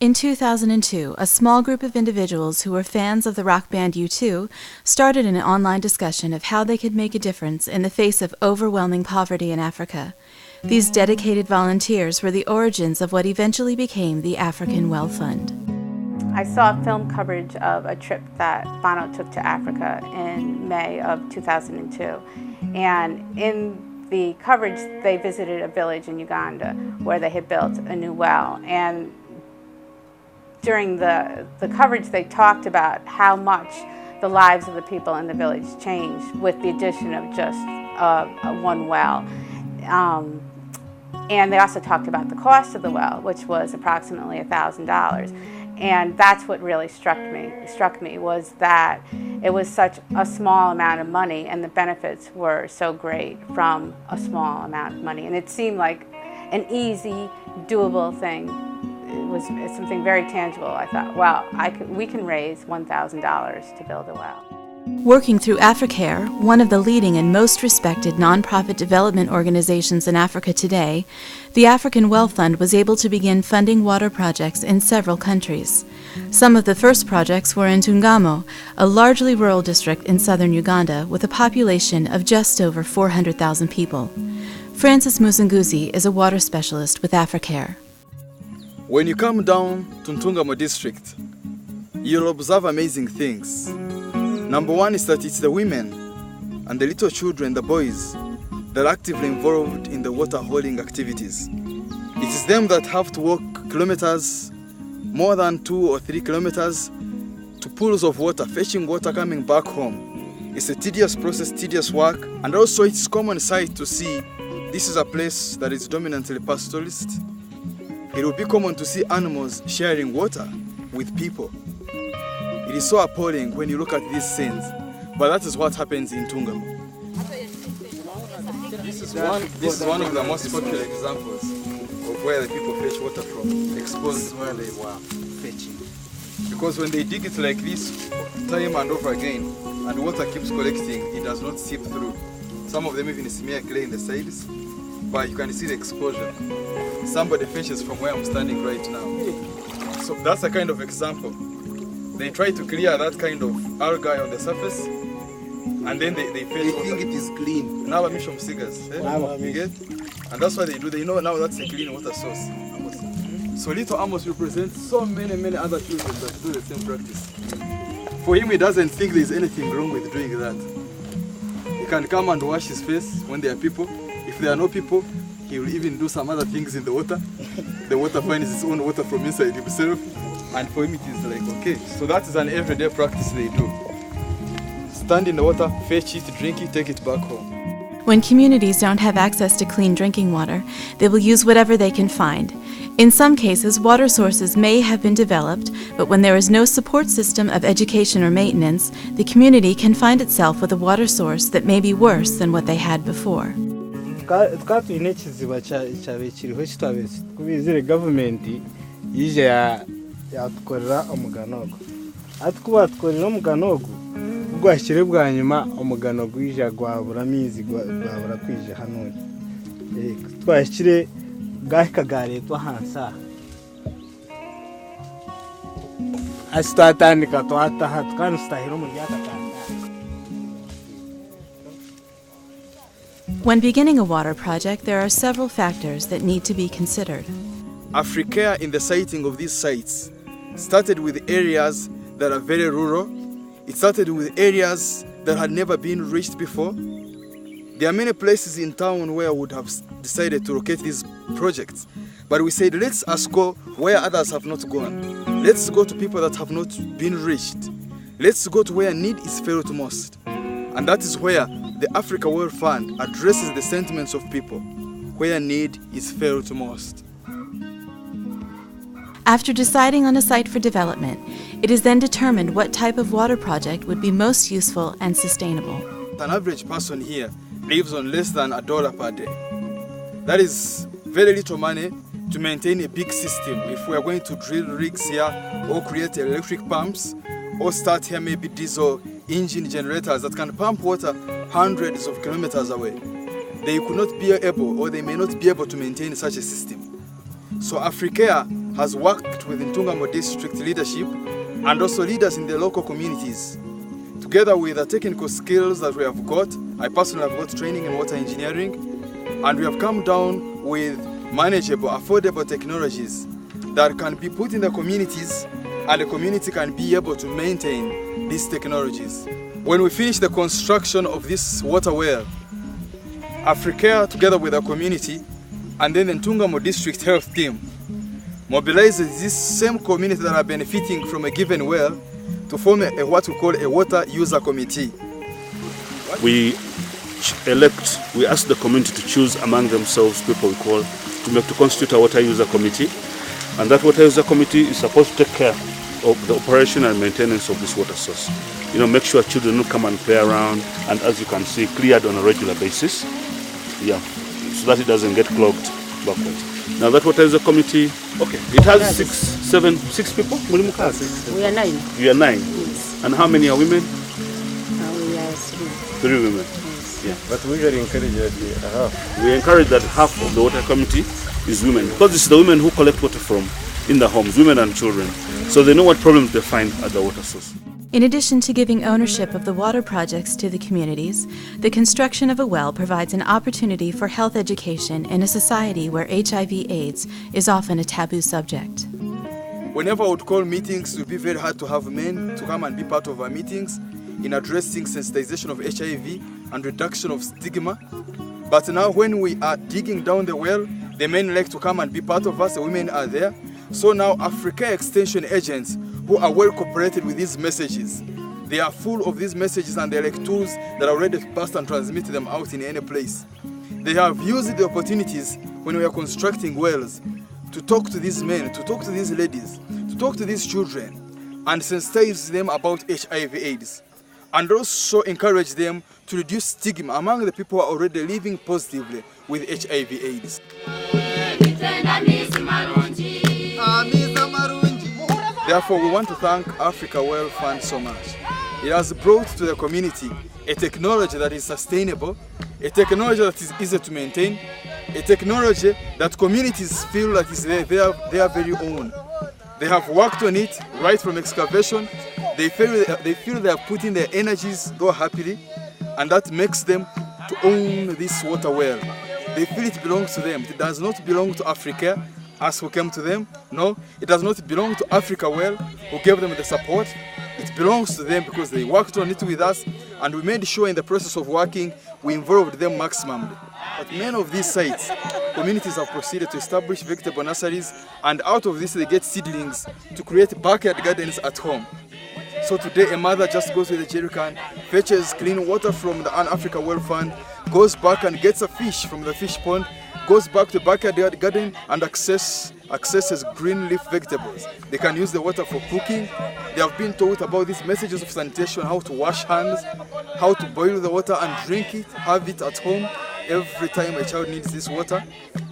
In 2002, a small group of individuals who were fans of the rock band U2 started an online discussion of how they could make a difference in the face of overwhelming poverty in Africa. These dedicated volunteers were the origins of what eventually became the African Well Fund. I saw film coverage of a trip that Bono took to Africa in May of 2002. And in the coverage, they visited a village in Uganda where they had built a new well. And during the coverage, they talked about how much the lives of the people in the village changed with the addition of just one well. And they also talked about the cost of the well, which was approximately $1,000. And that's what really struck me was that it was such a small amount of money and the benefits were so great from a small amount of money. And it seemed like an easy, doable thing. It was something very tangible. I thought, wow, we can raise $1,000 to build a well. Working through Africare, one of the leading and most respected nonprofit development organizations in Africa today, the African Well Fund was able to begin funding water projects in several countries. Some of the first projects were in Tungamo, a largely rural district in southern Uganda with a population of just over 400,000 people. Francis Muzunguzi is a water specialist with Africare. When you come down to Tungamo district, you'll observe amazing things. Number one is that it's the women and the little children, the boys, that are actively involved in the water hauling activities. It is them that have to walk kilometers, more than 2 or 3 kilometers, to pools of water, fetching water, coming back home. It's a tedious process, tedious work, and also it's common sight to see this is a place that is dominantly pastoralist. It will be common to see animals sharing water with people. It is so appalling when you look at these scenes, but that is what happens in Tungamo. This is one of the most popular examples of where the people fetch water from, exposed where they were fetching. Because when they dig it like this, time and over again, and water keeps collecting, it does not seep through. Some of them even smear clay in the sides, but you can see the exposure. Somebody fetches from where I'm standing right now. So that's a kind of example. They try to clear that kind of algae on the surface, and then they fetch water. They think it is clean. Now I'm from Sigas. You get? And that's what they do. They know now that's a clean water source. So Little Amos represents so many other children that do the same practice. For him, he doesn't think there's anything wrong with doing that. He can come and wash his face when there are people. If there are no people, he will even do some other things in the water. The water finds its own water from inside himself. And for him it is like, okay. So that is an everyday practice they do. Stand in the water, fetch it, drink it, take it back home. When communities don't have access to clean drinking water, they will use whatever they can find. In some cases, water sources may have been developed, but when there is no support system of education or maintenance, the community can find itself with a water source that may be worse than what they had before. Twatuine ekiziba kiriho kitabese kubizire gavumenti yije yatukorera omugano ogwo ati kuba tukorera omugano ogwo gwashyire bwa nyuma omugano gwije gwabura amizi gwabura kwije hano twashyire gahikagareta hansa asitatandika twataha tukanustahira mu ryakatanga. When beginning a water project, there are several factors that need to be considered. Africare in the siting of these sites started with areas that are very rural. It started with areas that had never been reached before. There are many places in town where we would have decided to locate these projects. But we said, let's go where others have not gone. Let's go to people that have not been reached. Let's go to where need is felt most. And that is where the Africa Well Fund addresses the sentiments of people, where need is felt most. After deciding on a site for development, it is then determined what type of water project would be most useful and sustainable. An average person here lives on less than $1 per day. That is very little money to maintain a big system. If we are going to drill rigs here or create electric pumps or start here maybe diesel engine generators that can pump water hundreds of kilometers away, they could not be able or they may not be able to maintain such a system. So Africare has worked worked with Ntungamo district leadership and also leaders in the local communities. Together with the technical skills that we have got, I personally have got training in water engineering, and we have come down with manageable, affordable technologies that can be put in the communities, and the community can be able to maintain these technologies. When we finish the construction of this water well, Africare, together with the community, and then the Ntungamo district health team, mobilizes this same community that are benefiting from a given well to form what we call a water user committee. We ask the community to choose among themselves people we call to constitute a water user committee, and that water user committee is supposed to take care of the operation and maintenance of this water source. You know, make sure children don't come and play around, and as you can see, cleared on a regular basis, yeah, so that it doesn't get clogged backwards. Now that water user committee, okay, it has six people? We are 9. You are 9? Yes. And how many are women? We are 3. 3 women. Yes. Yeah. But we usually encourage half. We encourage that half of the water committee is women, because it's the women who collect water from in the homes, women and children, so they know what problems they find at the water source. In addition to giving ownership of the water projects to the communities, the construction of a well provides an opportunity for health education in a society where HIV/AIDS is often a taboo subject. Whenever I would call meetings, it would be very hard to have men to come and be part of our meetings in addressing sensitization of HIV and reduction of stigma. But now when we are digging down the well, the men like to come and be part of us, the women are there. So now Africa Extension agents who are well cooperated with these messages, they are full of these messages, and they're like tools that are ready to pass and transmit them out in any place. They have used the opportunities when we are constructing wells to talk to these men, to talk to these ladies, to talk to these children, and sensitize them about HIV/AIDS, and also encourage them to reduce stigma among the people who are already living positively with HIV/AIDS. Therefore, we want to thank Africa Well Fund so much. It has brought to the community a technology that is sustainable, a technology that is easy to maintain, a technology that communities feel that is their very own. They have worked on it right from excavation. They feel they are putting their energies though happily, and that makes them to own this water well. They feel it belongs to them. It does not belong to Africare, us who came to them. No, it does not belong to Africa Well, who gave them the support. It belongs to them because they worked on it with us, and we made sure in the process of working, we involved them maximally. At many of these sites, communities have proceeded to establish vegetable nurseries, and out of this they get seedlings to create backyard gardens at home. So today a mother just goes with a jerry can, fetches clean water from the Africa Well Fund, goes back and gets a fish from the fish pond, goes back to the backyard garden and accesses green leaf vegetables. They can use the water for cooking. They have been taught about these messages of sanitation, how to wash hands, how to boil the water and drink it, have it at home every time a child needs this water.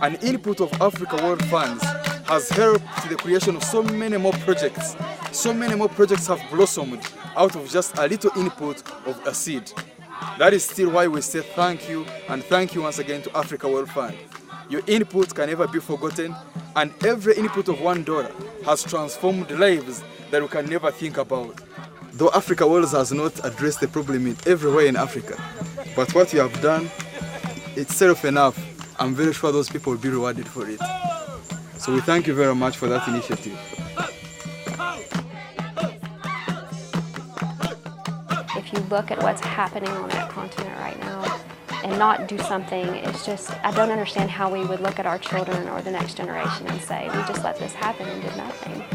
An input of Africa World Funds has helped to the creation of so many more projects. So many more projects have blossomed out of just a little input of a seed. That is still why we say thank you, and thank you once again to Africa World Fund. Your input can never be forgotten, and every input of $1 has transformed lives that we can never think about. Though Africa World has not addressed the problem everywhere in Africa, but what you have done, it's self enough. I'm very sure those people will be rewarded for it. So we thank you very much for that initiative. If you look at what's happening on that continent right now and not do something, it's just, I don't understand how we would look at our children or the next generation and say, we just let this happen and did nothing.